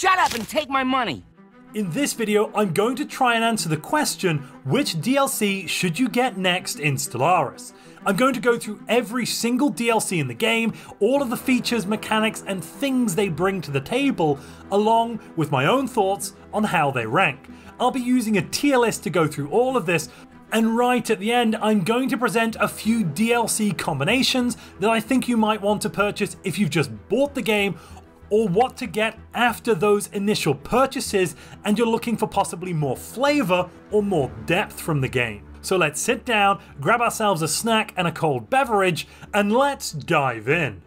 shut up and take my money. In this video, I'm going to try and answer the question, which DLC should you get next in Stellaris? I'm going to go through every single DLC in the game, all of the features, mechanics, and things they bring to the table, along with my own thoughts on how they rank. I'll be using a tier list to go through all of this, and right at the end, I'm going to present a few DLC combinations that I think you might want to purchase if you've just bought the game, or what to get after those initial purchases and you're looking for possibly more flavor or more depth from the game. So let's sit down, grab ourselves a snack and a cold beverage, and let's dive in.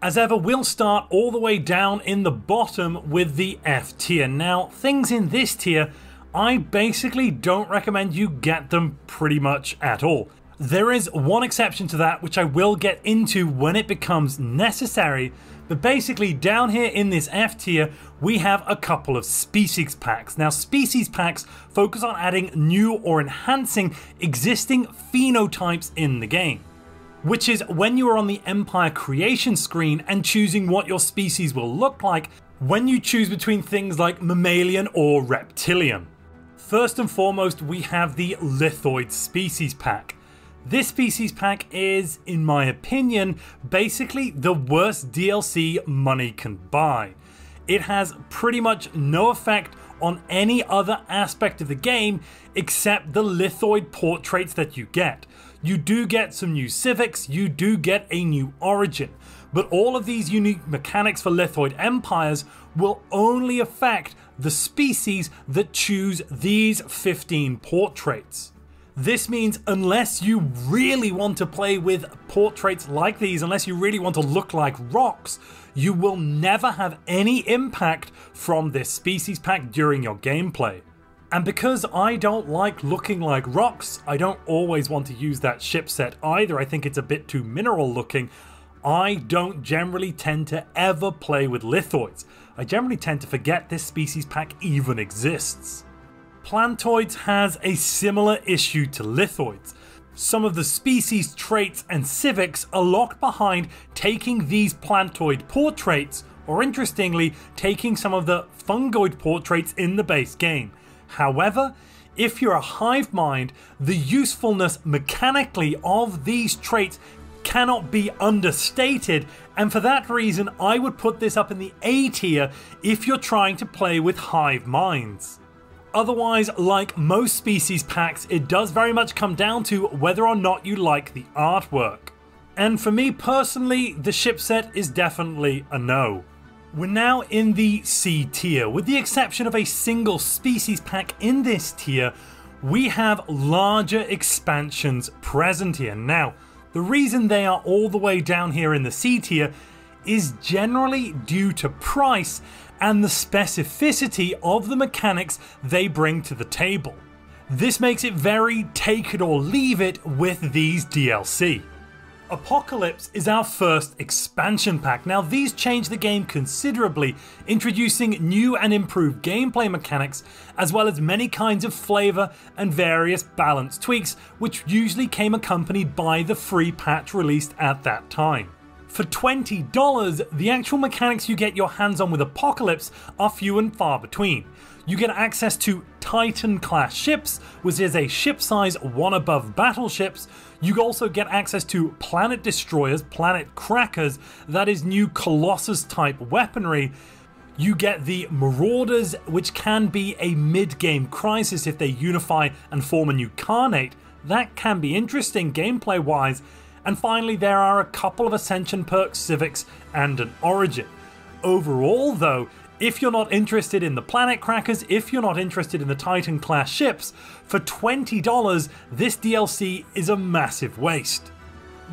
As ever, we'll start all the way down in the bottom with the F tier. Now, things in this tier, I basically don't recommend you get them pretty much at all. There is one exception to that, which I will get into when it becomes necessary, but basically down here in this F tier, we have a couple of species packs. Now, species packs focus on adding new or enhancing existing phenotypes in the game, which is when you are on the Empire creation screen and choosing what your species will look like when you choose between things like mammalian or reptilian. First and foremost, we have the Lithoid species pack. This species pack is, in my opinion, basically the worst DLC money can buy. It has pretty much no effect on any other aspect of the game except the Lithoid portraits that you get. You do get some new civics, you do get a new origin, but all of these unique mechanics for Lithoid empires will only affect the species that choose these 15 portraits. This means unless you really want to play with portraits like these, unless you really want to look like rocks, you will never have any impact from this species pack during your gameplay. And because I don't like looking like rocks, I don't always want to use that ship set either. I think it's a bit too mineral looking. I don't generally tend to ever play with Lithoids. I generally tend to forget this species pack even exists. Plantoids has a similar issue to Lithoids. Some of the species traits and civics are locked behind taking these plantoid portraits, or interestingly, taking some of the fungoid portraits in the base game. However, if you're a hive mind, the usefulness mechanically of these traits cannot be understated, and for that reason I would put this up in the A tier if you're trying to play with hive minds. Otherwise, like most species packs, it does very much come down to whether or not you like the artwork. And for me personally, the ship set is definitely a no. We're now in the C tier. With the exception of a single species pack in this tier, we have larger expansions present here. Now, the reason they are all the way down here in the C tier is generally due to price and the specificity of the mechanics they bring to the table. This makes it very take it or leave it with these DLC. Apocalypse is our first expansion pack. Now, these change the game considerably, introducing new and improved gameplay mechanics, as well as many kinds of flavor and various balance tweaks, which usually came accompanied by the free patch released at that time. For $20, the actual mechanics you get your hands on with Apocalypse are few and far between. You get access to Titan class ships, which is a ship size one above battleships. You also get access to planet destroyers, planet crackers, that is new Colossus type weaponry. You get the Marauders, which can be a mid-game crisis if they unify and form a new Carnate. That can be interesting gameplay wise. And finally, there are a couple of Ascension perks, civics, and an origin. Overall though, if you're not interested in the planet crackers, if you're not interested in the Titan class ships, for $20, this DLC is a massive waste.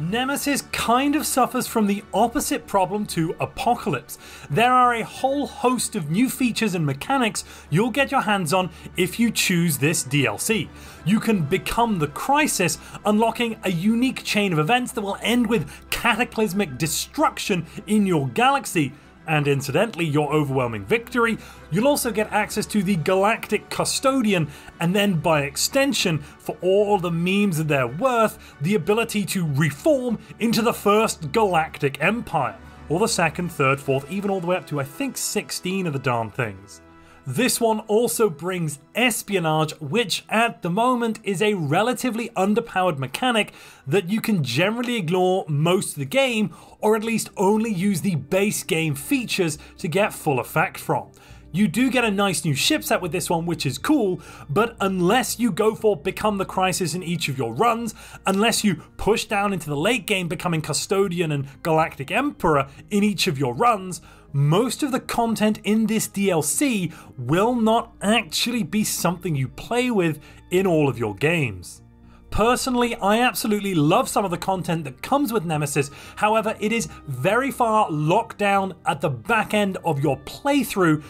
Nemesis kind of suffers from the opposite problem to Apocalypse. There are a whole host of new features and mechanics you'll get your hands on if you choose this DLC. You can become the Crisis, unlocking a unique chain of events that will end with cataclysmic destruction in your galaxy, and incidentally your overwhelming victory. You'll also get access to the Galactic Custodian, and then by extension, for all the memes that they're worth, the ability to reform into the first Galactic Empire. or the 2nd, 3rd, 4th, even all the way up to I think 16 of the darn things. This one also brings espionage, which at the moment is a relatively underpowered mechanic that you can generally ignore most of the game, or at least only use the base game features to get full effect from. You do get a nice new ship set with this one, which is cool, but unless you go for Become the Crisis in each of your runs, unless you push down into the late game becoming Custodian and Galactic Emperor in each of your runs, most of the content in this DLC will not actually be something you play with in all of your games. Personally, I absolutely love some of the content that comes with Nemesis, however it is very far locked down at the back end of your playthrough,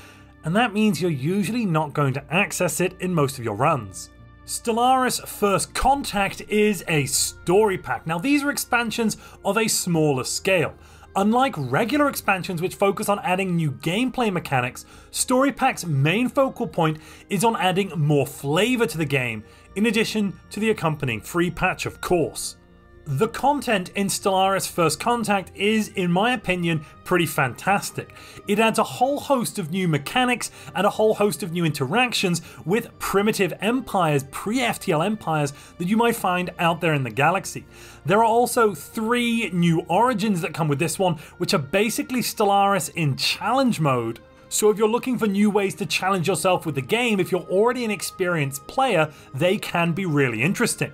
and that means you're usually not going to access it in most of your runs. Stellaris First Contact is a story pack. Now these are expansions of a smaller scale. Unlike regular expansions which focus on adding new gameplay mechanics, story packs' main focal point is on adding more flavour to the game, in addition to the accompanying free patch of course. The content in Stellaris First Contact is, in my opinion, pretty fantastic. It adds a whole host of new mechanics and a whole host of new interactions with primitive empires, pre-FTL empires that you might find out there in the galaxy. There are also 3 new origins that come with this one, which are basically Stellaris in challenge mode. So if you're looking for new ways to challenge yourself with the game, if you're already an experienced player, they can be really interesting.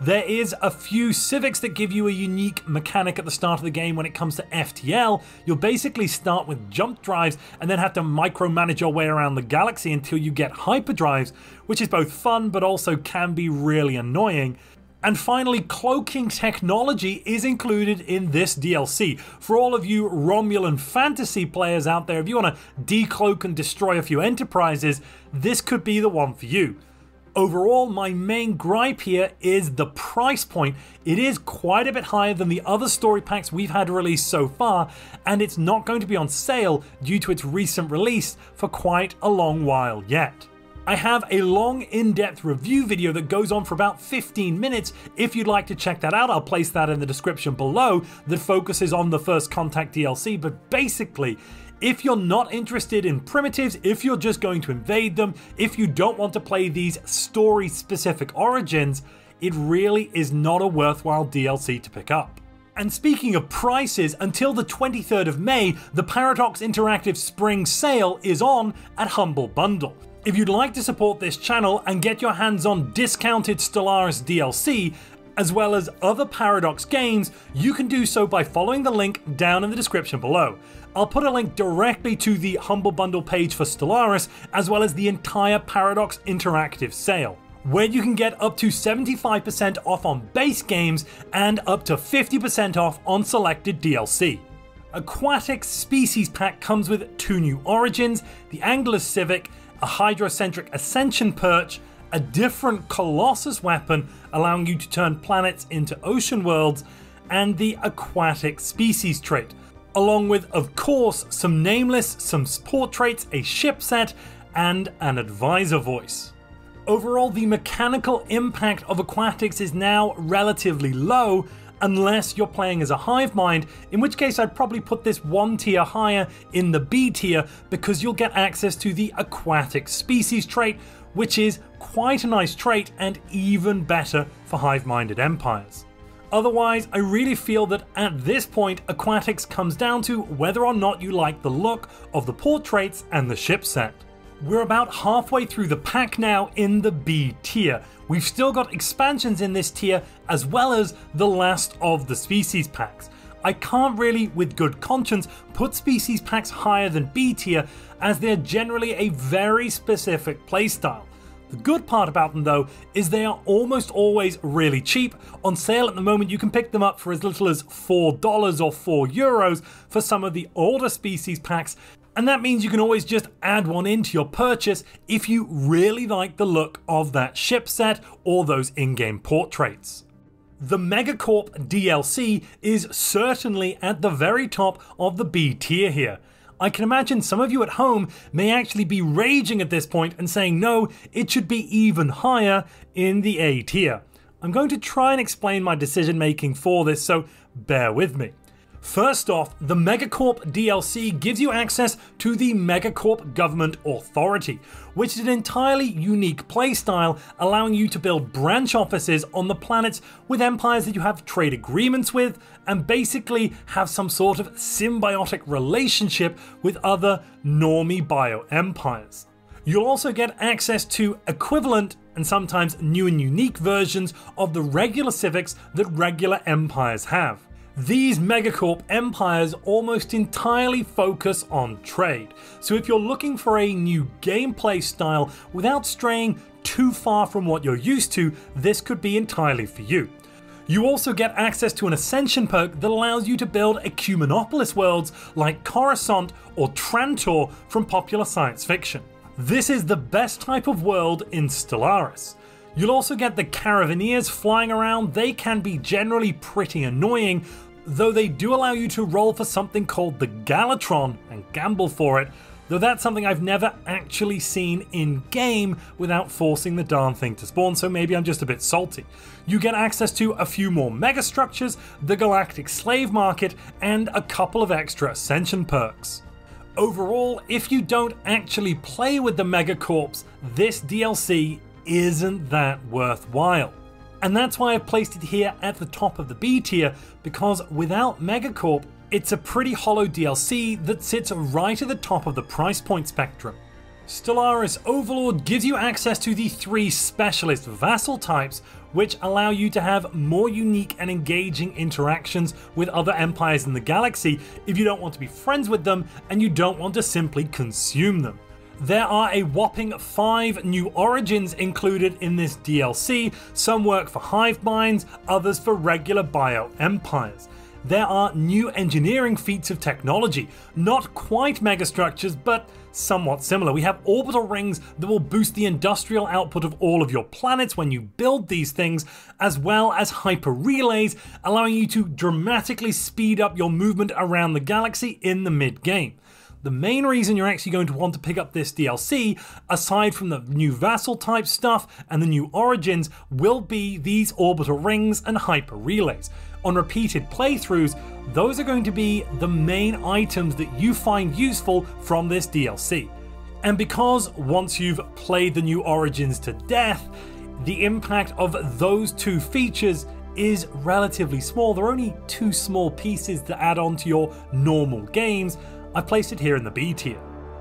There is a few civics that give you a unique mechanic at the start of the game when it comes to FTL. You'll basically start with jump drives and then have to micromanage your way around the galaxy until you get hyperdrives, which is both fun but also can be really annoying. And finally, cloaking technology is included in this DLC. For all of you Romulan fantasy players out there, if you want to decloak and destroy a few enterprises, this could be the one for you. Overall, my main gripe here is the price point. It is quite a bit higher than the other story packs we've had released so far, and it's not going to be on sale due to its recent release for quite a long while yet. I have a long in-depth review video that goes on for about 15 minutes. If you'd like to check that out, I'll place that in the description below, that focuses on the First Contact DLC, but basically, if you're not interested in primitives, if you're just going to invade them, if you don't want to play these story-specific origins, it really is not a worthwhile DLC to pick up. And speaking of prices, until the 23rd of May, the Paradox Interactive Spring Sale is on at Humble Bundle. If you'd like to support this channel and get your hands on discounted Stellaris DLC, as well as other Paradox games, you can do so by following the link down in the description below. I'll put a link directly to the Humble Bundle page for Stellaris, as well as the entire Paradox Interactive sale, where you can get up to 75% off on base games and up to 50% off on selected DLC. Aquatic Species Pack comes with 2 new origins, the Angler Civic, a hydrocentric Ascension Perch, a different Colossus weapon allowing you to turn planets into ocean worlds, and the Aquatic Species trait, along with, of course, some nameless, some support traits, a ship set, and an advisor voice. Overall, the mechanical impact of Aquatics is now relatively low, unless you're playing as a hive mind, in which case I'd probably put this 1 tier higher in the B tier, because you'll get access to the Aquatic Species trait, which is quite a nice trait and even better for hive-minded empires. Otherwise, I really feel that at this point, Aquatics comes down to whether or not you like the look of the portraits and the ship set. We're about halfway through the pack now in the B tier. We've still got expansions in this tier, as well as the last of the species packs. I can't really, with good conscience, put species packs higher than B tier, as they're generally a very specific playstyle. The good part about them though is they are almost always really cheap. On sale at the moment you can pick them up for as little as $4 or €4 for some of the older species packs, and that means you can always just add one into your purchase if you really like the look of that ship set or those in-game portraits. The Megacorp DLC is certainly at the very top of the B tier here. I can imagine some of you at home may actually be raging at this point and saying no, it should be even higher in the A tier. I'm going to try and explain my decision making for this, so bear with me. First off, the Megacorp DLC gives you access to the Megacorp Government Authority, which is an entirely unique playstyle allowing you to build branch offices on the planets with empires that you have trade agreements with and basically have some sort of symbiotic relationship with other normie bio-empires. You'll also get access to equivalent and sometimes new and unique versions of the regular civics that regular empires have. These Megacorp empires almost entirely focus on trade, so if you're looking for a new gameplay style without straying too far from what you're used to, this could be entirely for you. You also get access to an Ascension perk that allows you to build Ecumenopolis worlds like Coruscant or Trantor from popular science fiction. This is the best type of world in Stellaris. You'll also get the Caravaneers flying around. They can be generally pretty annoying, though they do allow you to roll for something called the Galatron and gamble for it, though that's something I've never actually seen in game without forcing the darn thing to spawn, so maybe I'm just a bit salty. You get access to a few more megastructures, the Galactic Slave Market, and a couple of extra Ascension perks. Overall, if you don't actually play with the Megacorps, this DLC isn't that worthwhile. And that's why I've placed it here at the top of the B tier, because without Megacorp, it's a pretty hollow DLC that sits right at the top of the price point spectrum. Stellaris Overlord gives you access to the 3 specialist vassal types, which allow you to have more unique and engaging interactions with other empires in the galaxy if you don't want to be friends with them and you don't want to simply consume them. There are a whopping 5 new origins included in this DLC, some work for hive minds, others for regular bio-empires. There are new engineering feats of technology, not quite megastructures, but somewhat similar. We have orbital rings that will boost the industrial output of all of your planets when you build these things, as well as hyper relays, allowing you to dramatically speed up your movement around the galaxy in the mid-game. The main reason you're actually going to want to pick up this DLC, aside from the new vassal type stuff and the new origins, will be these orbital rings and hyper relays. On repeated playthroughs, those are going to be the main items that you find useful from this DLC. And because once you've played the new origins to death, the impact of those 2 features is relatively small. There are only 2 small pieces that add on to your normal games. I've placed it here in the B tier.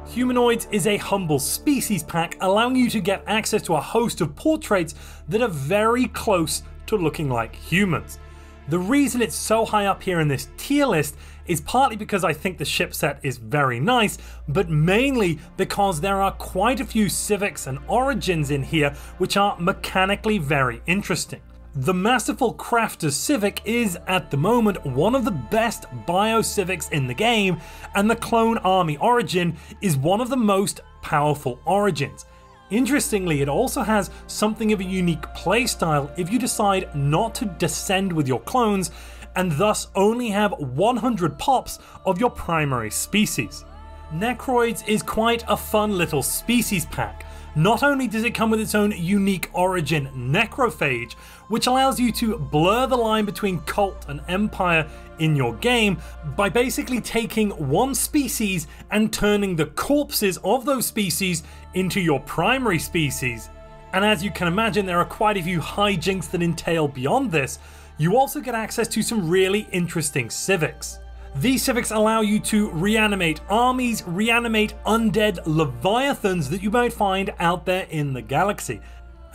Humanoids is a humble species pack allowing you to get access to a host of portraits that are very close to looking like humans. The reason it's so high up here in this tier list is partly because I think the ship set is very nice, but mainly because there are quite a few civics and origins in here which are mechanically very interesting. The Masterful Crafter's Civic is, at the moment, one of the best bio-civics in the game, and the Clone Army origin is one of the most powerful origins. Interestingly, it also has something of a unique playstyle if you decide not to descend with your clones, and thus only have 100 pops of your primary species. Necroids is quite a fun little species pack. Not only does it come with its own unique origin, Necrophage, which allows you to blur the line between cult and empire in your game by basically taking one species and turning the corpses of those species into your primary species. And as you can imagine, there are quite a few hijinks that entail beyond this. You also get access to some really interesting civics. These civics allow you to reanimate armies, reanimate undead leviathans that you might find out there in the galaxy.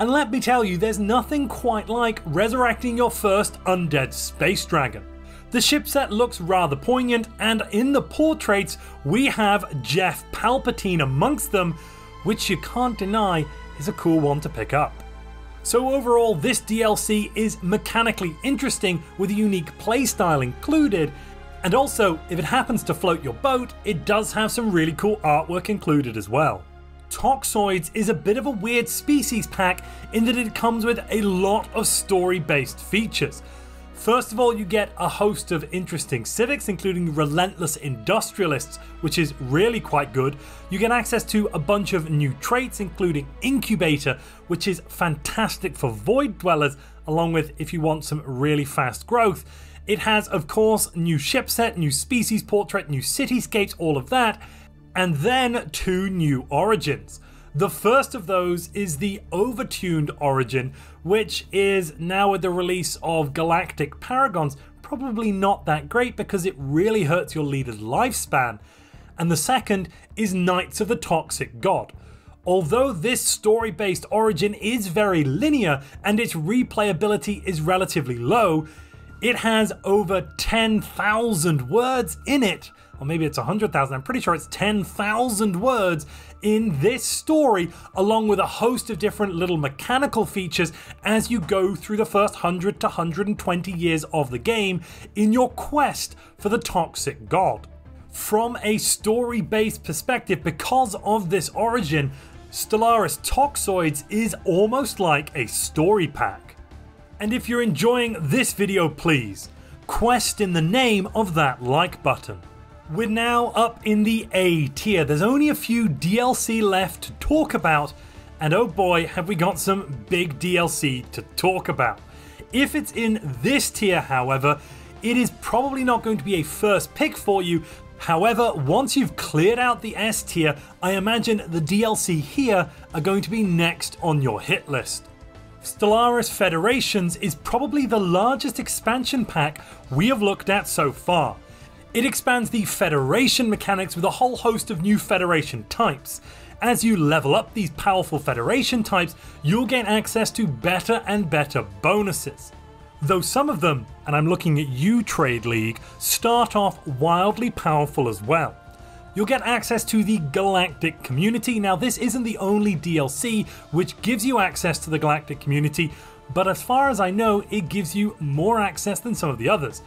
And let me tell you, there's nothing quite like resurrecting your first undead space dragon. The ship set looks rather poignant, and in the portraits we have Jeff Palpatine amongst them, which you can't deny is a cool one to pick up. So overall, this DLC is mechanically interesting with a unique playstyle included, and also, if it happens to float your boat, it does have some really cool artwork included as well. Toxoids is a bit of a weird species pack in that it comes with a lot of story-based features. First of all, you get a host of interesting civics, including Relentless Industrialists, which is really quite good. You get access to a bunch of new traits, including Incubator, which is fantastic for Void Dwellers, along with if you want some really fast growth. It has, of course, new ship set, new species portrait, new cityscapes, all of that, and then 2 new origins. The first of those is the overtuned origin, which is now with the release of Galactic Paragons, probably not that great because it really hurts your leader's lifespan. And the second is Knights of the Toxic God. Although this story-based origin is very linear and its replayability is relatively low, it has over 10,000 words in it. Or maybe it's 100,000, I'm pretty sure it's 10,000 words in this story, along with a host of different little mechanical features as you go through the first 100 to 120 years of the game in your quest for the Toxic God. From a story-based perspective, because of this origin, Stellaris Toxoids is almost like a story pack. And if you're enjoying this video, please quest in the name of that like button. We're now up in the A tier. There's only a few DLC left to talk about, and oh boy, have we got some big DLC to talk about. If it's in this tier, however, it is probably not going to be a first pick for you. However, once you've cleared out the S tier, I imagine the DLC here are going to be next on your hit list. Stellaris Federations is probably the largest expansion pack we have looked at so far. It expands the Federation mechanics with a whole host of new Federation types. As you level up these powerful Federation types, you'll gain access to better and better bonuses. Though some of them, and I'm looking at you Trade League, start off wildly powerful as well. You'll get access to the Galactic Community. Now this isn't the only DLC which gives you access to the Galactic Community, but as far as I know, it gives you more access than some of the others.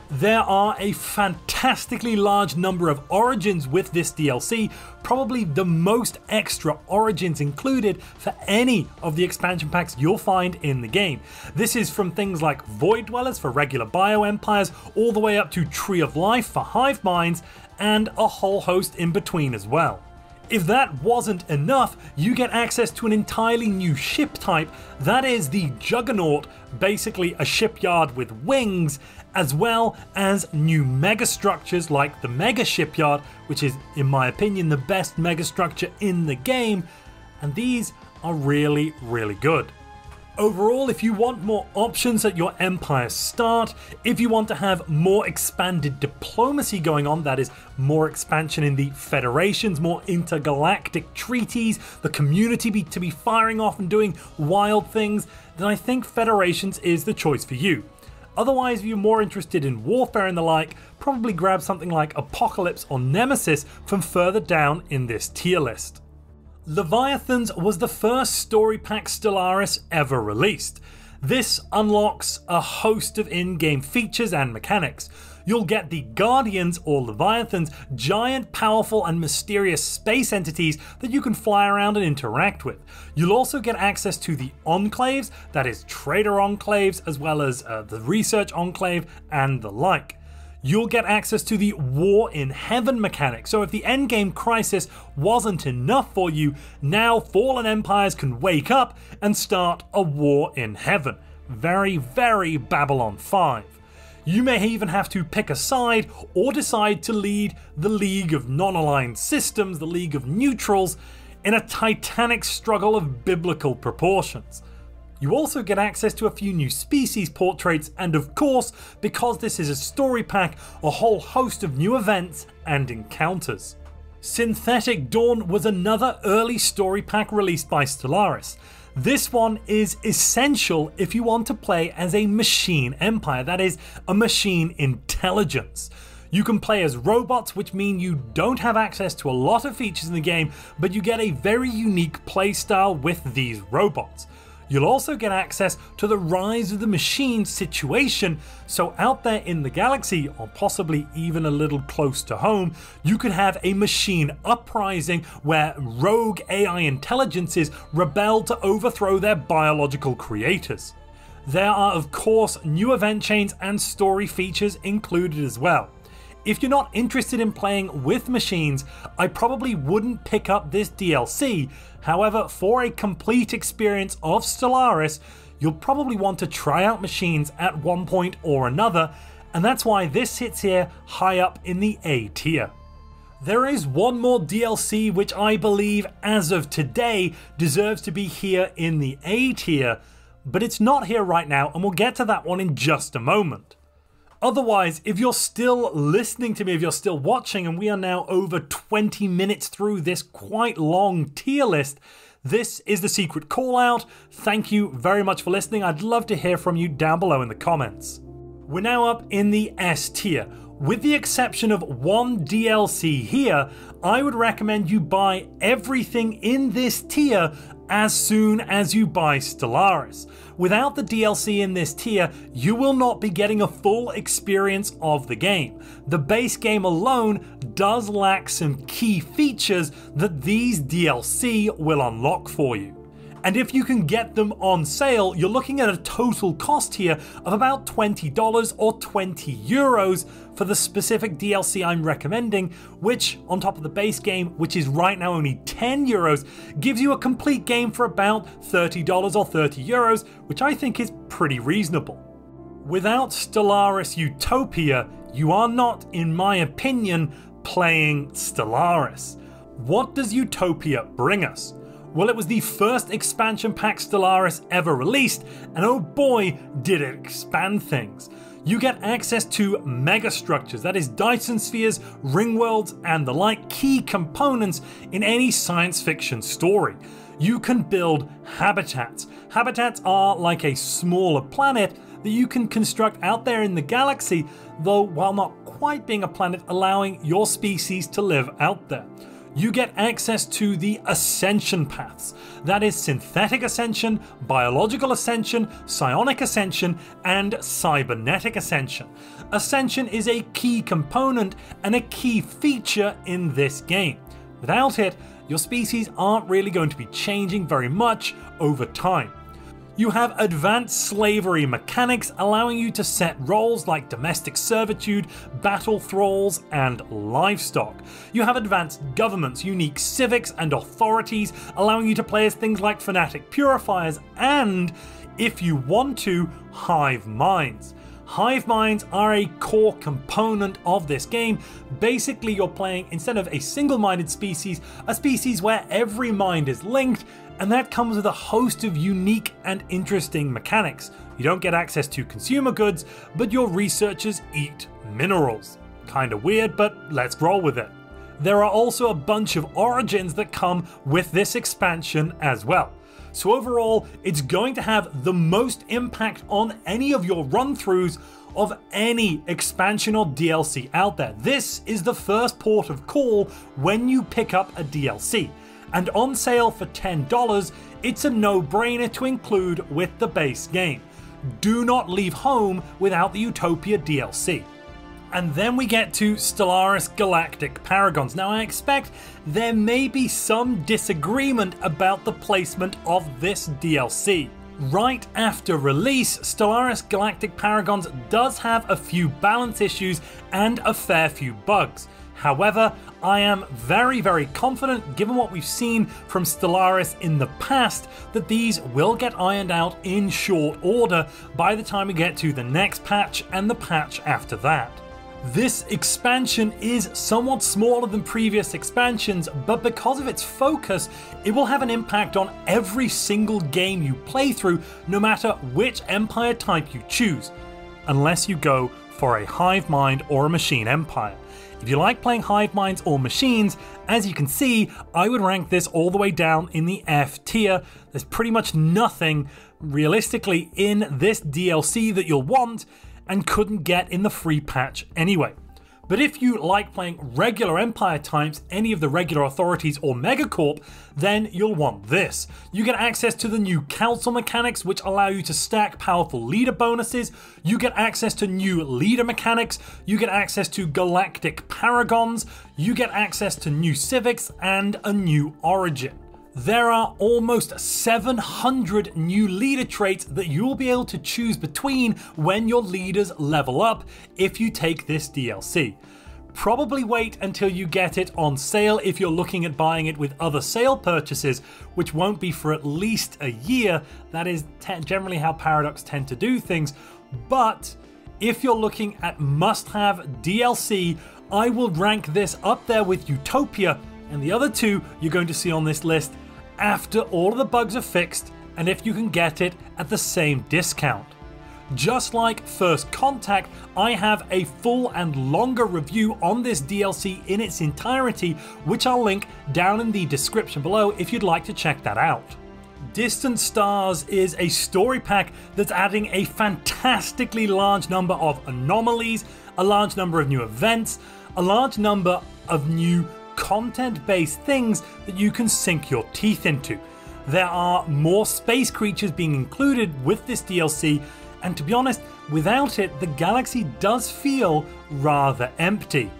There are a fantastically large number of origins with this DLC, probably the most extra origins included for any of the expansion packs you'll find in the game. This is from things like Void Dwellers for regular Bio-Empires, all the way up to Tree of Life for Hive Minds, and a whole host in between as well. If that wasn't enough, you get access to an entirely new ship type, that is the Juggernaut, basically a shipyard with wings, as well as new megastructures like the Mega Shipyard, which is, in my opinion, the best megastructure in the game, and these are really, really good. Overall, if you want more options at your Empire's start, if you want to have more expanded diplomacy going on, that is, more expansion in the Federations, more intergalactic treaties, the community to be firing off and doing wild things, then I think Federations is the choice for you. Otherwise, if you're more interested in warfare and the like, probably grab something like Apocalypse or Nemesis from further down in this tier list. Leviathans was the first story pack Stellaris ever released. This unlocks a host of in-game features and mechanics. You'll get the Guardians, or Leviathans, giant, powerful and mysterious space entities that you can fly around and interact with. You'll also get access to the Enclaves, that is Trader Enclaves, as well as the Research Enclave and the like. You'll get access to the War in Heaven mechanic, so if the endgame crisis wasn't enough for you, now fallen empires can wake up and start a war in heaven. Very, very Babylon 5. You may even have to pick a side or decide to lead the League of Non-Aligned Systems, the League of Neutrals, in a titanic struggle of biblical proportions. You also get access to a few new species portraits, and of course, because this is a story pack, a whole host of new events and encounters. Synthetic Dawn was another early story pack released by Stellaris. This one is essential if you want to play as a machine empire, that is, a machine intelligence. You can play as robots, which mean you don't have access to a lot of features in the game, but you get a very unique playstyle with these robots. You'll also get access to the Rise of the Machine situation, so out there in the galaxy, or possibly even a little close to home, you could have a machine uprising where rogue AI intelligences rebel to overthrow their biological creators. There are of course new event chains and story features included as well. If you're not interested in playing with machines, I probably wouldn't pick up this DLC. However, for a complete experience of Stellaris, you'll probably want to try out machines at one point or another, and that's why this sits here high up in the A tier. There is one more DLC which I believe, as of today, deserves to be here in the A tier, but it's not here right now, and we'll get to that one in just a moment. Otherwise, if you're still listening to me, if you're still watching, and we are now over 20 minutes through this quite long tier list, this is the secret call out. Thank you very much for listening. I'd love to hear from you down below in the comments. We're now up in the S tier. With the exception of one DLC here, I would recommend you buy everything in this tier as soon as you buy Stellaris. Without the DLC in this tier, you will not be getting a full experience of the game. The base game alone does lack some key features that these DLC will unlock for you. And if you can get them on sale, you're looking at a total cost here of about $20 or €20 for the specific DLC I'm recommending, which on top of the base game, which is right now only €10, gives you a complete game for about $30 or €30, which I think is pretty reasonable. Without Stellaris Utopia, you are not, in my opinion, playing Stellaris. What does Utopia bring us? Well, it was the first expansion pack Stellaris ever released, and oh boy, did it expand things. You get access to megastructures, that is Dyson spheres, ring worlds, and the like key components in any science fiction story. You can build habitats. Habitats are like a smaller planet that you can construct out there in the galaxy, though while not quite being a planet, allowing your species to live out there. You get access to the ascension paths. That is synthetic ascension, biological ascension, psionic ascension, and cybernetic ascension. Ascension is a key component and a key feature in this game. Without it, your species aren't really going to be changing very much over time. You have advanced slavery mechanics allowing you to set roles like domestic servitude, battle thralls, and livestock. You have advanced governments, unique civics and authorities allowing you to play as things like fanatic purifiers and, if you want to, hive minds. Hive minds are a core component of this game. Basically, you're playing, instead of a single-minded species, a species where every mind is linked, and that comes with a host of unique and interesting mechanics. You don't get access to consumer goods, but your researchers eat minerals. Kinda weird, but let's roll with it. There are also a bunch of origins that come with this expansion as well. So overall, it's going to have the most impact on any of your run-throughs of any expansion or DLC out there. This is the first port of call when you pick up a DLC. And on sale for $10, it's a no-brainer to include with the base game. Do not leave home without the Utopia DLC. And then we get to Stellaris Galactic Paragons. Now I expect there may be some disagreement about the placement of this DLC. Right after release, Stellaris Galactic Paragons does have a few balance issues and a fair few bugs. However, I am very confident, given what we've seen from Stellaris in the past, that these will get ironed out in short order by the time we get to the next patch and the patch after that. This expansion is somewhat smaller than previous expansions, but because of its focus, it will have an impact on every single game you play through, no matter which empire type you choose, unless you go for a hive mind or a machine empire. If you like playing hive minds or machines, as you can see, I would rank this all the way down in the F tier. There's pretty much nothing realistically in this DLC that you'll want and couldn't get in the free patch anyway. But if you like playing regular Empire types, any of the regular authorities or Megacorp, then you'll want this. You get access to the new council mechanics, which allow you to stack powerful leader bonuses. You get access to new leader mechanics. You get access to galactic paragons. You get access to new civics and a new origin. There are almost 700 new leader traits that you will be able to choose between when your leaders level up if you take this DLC. Probably wait until you get it on sale if you're looking at buying it with other sale purchases, which won't be for at least a year. That is generally how Paradox tend to do things, but If you're looking at must-have DLC, I will rank this up there with Utopia, and the other two you're going to see on this list after all of the bugs are fixed and if you can get it at the same discount. Just like First Contact, I have a full and longer review on this DLC in its entirety, which I'll link down in the description below if you'd like to check that out. Distant Stars is a story pack that's adding a fantastically large number of anomalies, a large number of new events, a large number of new content-based things that you can sink your teeth into. There are more space creatures being included with this DLC, and to be honest, without it, the galaxy does feel rather empty.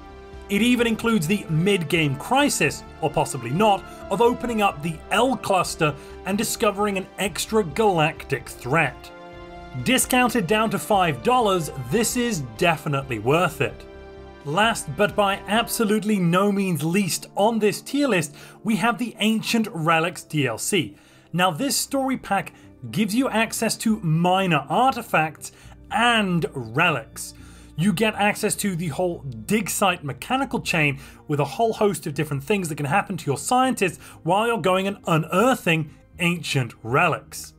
It even includes the mid-game crisis, or possibly not, of opening up the L cluster and discovering an extra galactic threat. Discounted down to $5, this is definitely worth it. Last but by absolutely no means least on this tier list, we have the Ancient Relics DLC. Now this story pack gives you access to minor artifacts and relics. You get access to the whole dig site mechanical chain with a whole host of different things that can happen to your scientists while you're going and unearthing ancient relics.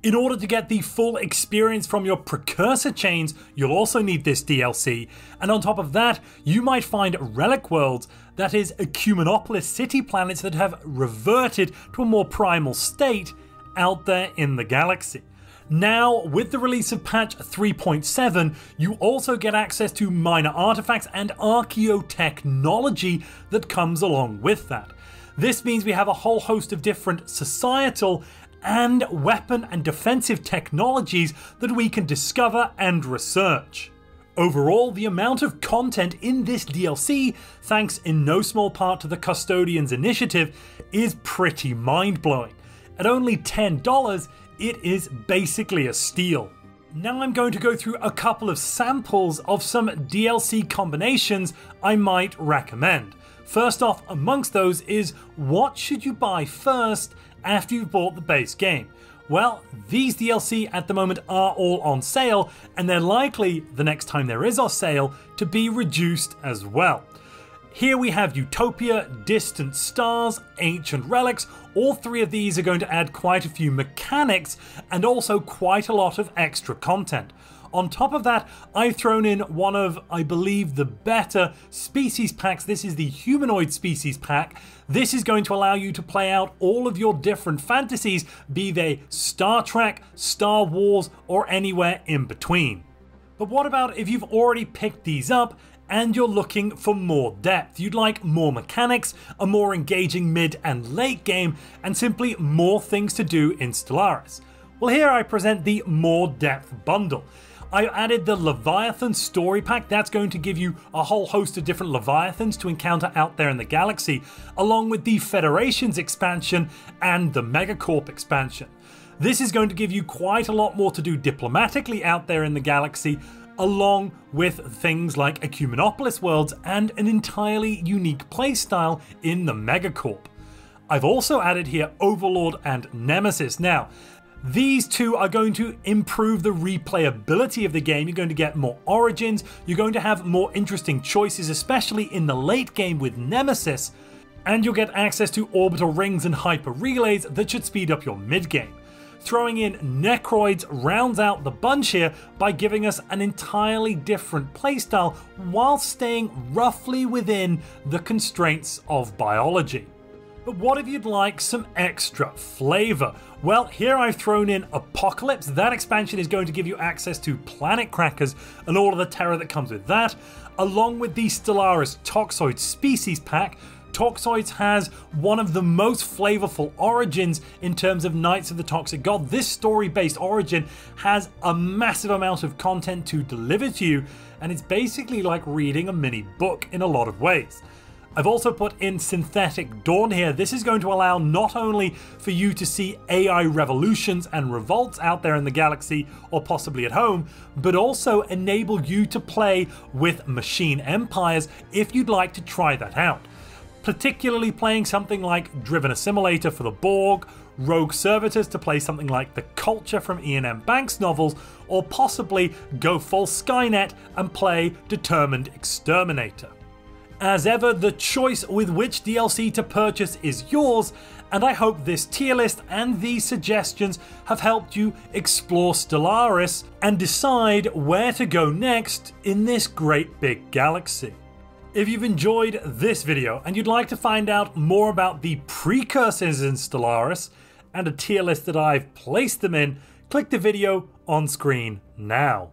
In order to get the full experience from your precursor chains, you'll also need this DLC, and on top of that, you might find relic worlds, that is Ecumenopolis city planets that have reverted to a more primal state out there in the galaxy. Now, with the release of patch 3.7, you also get access to minor artifacts and archaeotechnology that comes along with that. This means we have a whole host of different societal and weapon and defensive technologies that we can discover and research. Overall, the amount of content in this DLC, thanks in no small part to the Custodians initiative, is pretty mind-blowing. At only $10, it is basically a steal. Now I'm going to go through a couple of samples of some DLC combinations I might recommend. First off amongst those is, what should you buy first after you've bought the base game? Well, these DLC at the moment are all on sale, and they're likely, the next time there is a sale, to be reduced as well. Here we have Utopia, Distant Stars, Ancient Relics. All three of these are going to add quite a few mechanics and also quite a lot of extra content. On top of that, I've thrown in one of, I believe, the better species packs. This is the Humanoid Species pack. This is going to allow you to play out all of your different fantasies, be they Star Trek, Star Wars, or anywhere in between. But what about if you've already picked these up and you're looking for more depth? You'd like more mechanics, a more engaging mid and late game, and simply more things to do in Stellaris. Well, here I present the More Depth bundle. I added the Leviathan story pack. That's going to give you a whole host of different Leviathans to encounter out there in the galaxy, along with the Federation's expansion and the Megacorp expansion. This is going to give you quite a lot more to do diplomatically out there in the galaxy, along with things like Ecumenopolis worlds and an entirely unique playstyle in the Megacorp. I've also added here Overlord and Nemesis. Now, these two are going to improve the replayability of the game. You're going to get more origins, you're going to have more interesting choices, especially in the late game with Nemesis, and you'll get access to orbital rings and hyper relays that should speed up your mid-game. Throwing in Necroids rounds out the bunch here by giving us an entirely different playstyle while staying roughly within the constraints of biology. But what if you'd like some extra flavor? Well, here I've thrown in Apocalypse. That expansion is going to give you access to planet crackers and all of the terror that comes with that, along with the Stellaris Toxoid Species pack. Toxoids has one of the most flavorful origins in terms of Knights of the Toxic God. This story-based origin has a massive amount of content to deliver to you, and it's basically like reading a mini book in a lot of ways. I've also put in Synthetic Dawn here. This is going to allow not only for you to see AI revolutions and revolts out there in the galaxy or possibly at home, but also enable you to play with machine empires if you'd like to try that out. Particularly playing something like Driven Assimilator for the Borg, rogue servitors to play something like the Culture from Ian M. Banks novels, or possibly go full Skynet and play Determined Exterminator. As ever, the choice with which DLC to purchase is yours, and I hope this tier list and these suggestions have helped you explore Stellaris and decide where to go next in this great big galaxy. If you've enjoyed this video and you'd like to find out more about the precursors in Stellaris and a tier list that I've placed them in, click the video on screen now.